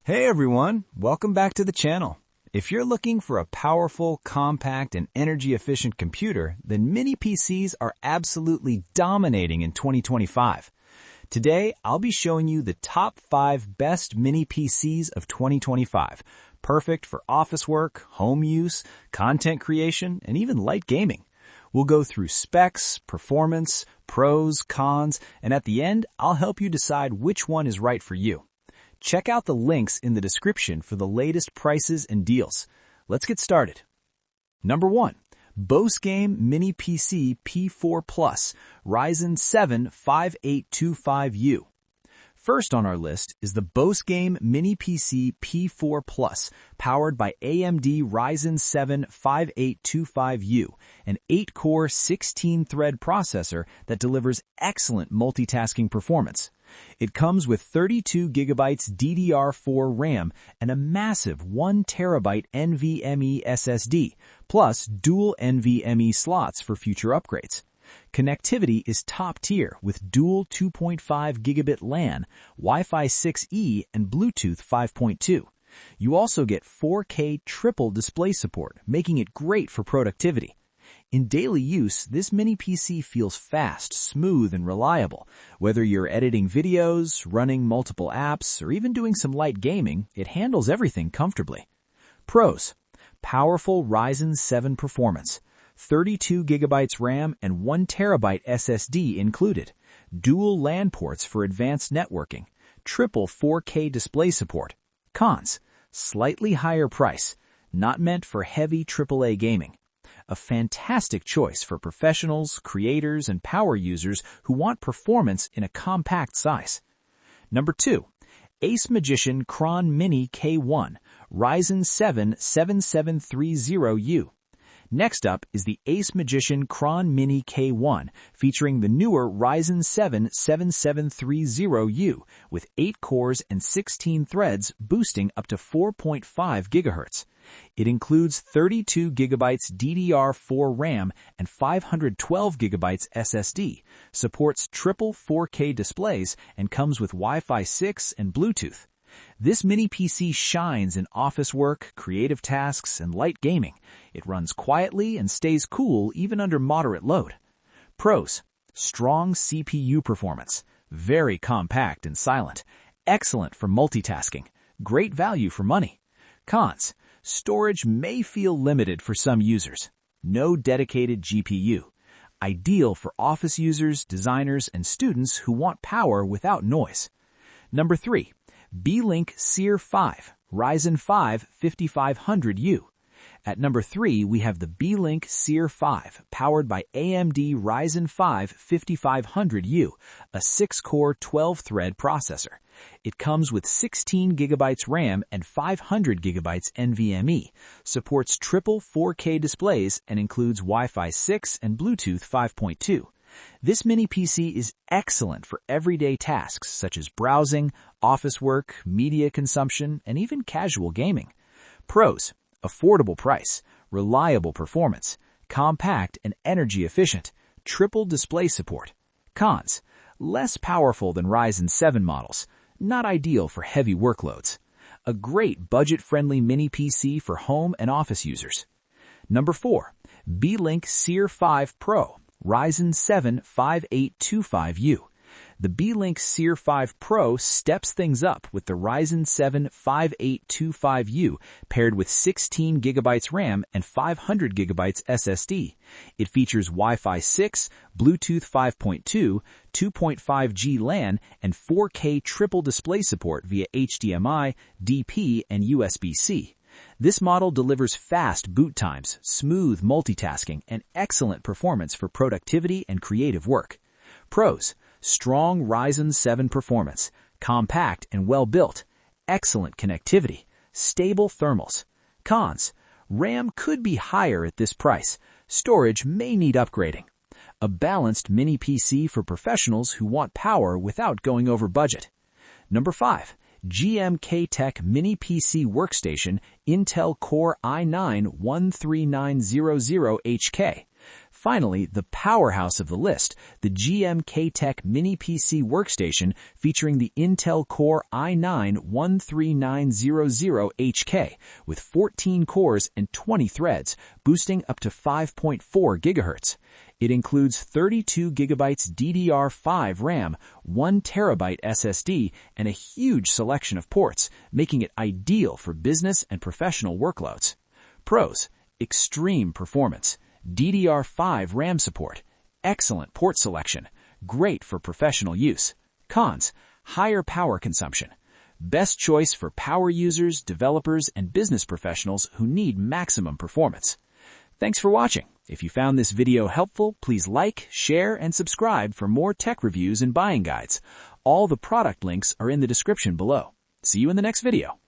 Hey everyone, welcome back to the channel. If you're looking for a powerful, compact, and energy-efficient computer, then mini PCs are absolutely dominating in 2025. Today, I'll be showing you the top 5 best mini PCs of 2025, perfect for office work, home use, content creation, and even light gaming. We'll go through specs, performance, pros, cons, and at the end, I'll help you decide which one is right for you. Check out the links in the description for the latest prices and deals. Let's get started. Number 1. BOSGAME Mini PC P4 Plus Ryzen 7 5825U. First on our list is the BOSGAME Mini PC P4 Plus, powered by AMD Ryzen 7 5825U, an 8-core 16-thread processor that delivers excellent multitasking performance. It comes with 32 GB DDR4 RAM and a massive 1 TB NVMe SSD, plus dual NVMe slots for future upgrades. Connectivity is top tier with dual 2.5 gigabit LAN, Wi-Fi 6E, and Bluetooth 5.2. You also get 4K triple display support, making it great for productivity. In daily use, this mini PC feels fast, smooth, and reliable. Whether you're editing videos, running multiple apps, or even doing some light gaming, it handles everything comfortably. Pros: powerful Ryzen 7 performance, 32 GB RAM and 1 TB SSD included, dual LAN ports for advanced networking, triple 4K display support. Cons: slightly higher price, not meant for heavy AAA gaming. A fantastic choice for professionals, creators, and power users who want performance in a compact size. Number 2. ACEMAGICIAN Kron Mini K1 Ryzen 7 7730U. Next up is the ACEMAGICIAN Kron Mini K1, featuring the newer Ryzen 7 7730U with 8 cores and 16 threads, boosting up to 4.5 GHz. It includes 32 GB DDR4 RAM and 512 GB SSD, supports triple 4K displays, and comes with Wi-Fi 6 and Bluetooth. This mini PC shines in office work, creative tasks, and light gaming. It runs quietly and stays cool even under moderate load. Pros: strong CPU performance, very compact and silent, excellent for multitasking, great value for money. Cons: storage may feel limited for some users. No dedicated GPU. Ideal for office users, designers, and students who want power without noise. Number 3. Beelink Seer 5 Ryzen 5 5500U. At number 3, we have the Beelink Seer 5, powered by AMD Ryzen 5 5500U, a 6-core 12-thread processor. It comes with 16 GB RAM and 500 GB NVMe, supports triple 4K displays, and includes Wi-Fi 6 and Bluetooth 5.2. This mini PC is excellent for everyday tasks such as browsing, office work, media consumption, and even casual gaming. Pros: affordable price, reliable performance, compact and energy efficient, triple display support. Cons: less powerful than Ryzen 7 models, not ideal for heavy workloads. A great budget-friendly mini PC for home and office users. Number 4. Beelink Seer 5 Pro Ryzen 7 5825U. The Beelink Seer 5 Pro steps things up with the Ryzen 7 5825U paired with 16 GB RAM and 500 GB SSD. It features Wi-Fi 6, Bluetooth 5.2, 2.5G LAN, and 4K triple display support via HDMI, DP, and USB-C. This model delivers fast boot times, smooth multitasking, and excellent performance for productivity and creative work. Pros: strong Ryzen 7 performance, compact and well-built, excellent connectivity, stable thermals. Cons: RAM could be higher at this price. Storage may need upgrading. A balanced mini PC for professionals who want power without going over budget. Number 5. GMKtec Mini PC Workstation Intel Core i9-13900HK. finally, the powerhouse of the list, the GMKtec Mini PC Workstation featuring the Intel Core i9-13900HK with 14 cores and 20 threads, boosting up to 5.4 GHz. It includes 32 GB DDR5 RAM, 1 TB SSD, and a huge selection of ports, making it ideal for business and professional workloads. Pros: extreme performance, DDR5 RAM support, excellent port selection, great for professional use. Cons: higher power consumption. Best choice for power users, developers, and business professionals who need maximum performance. Thanks for watching. If you found this video helpful, please like, share, and subscribe for more tech reviews and buying guides. All the product links are in the description below. See you in the next video.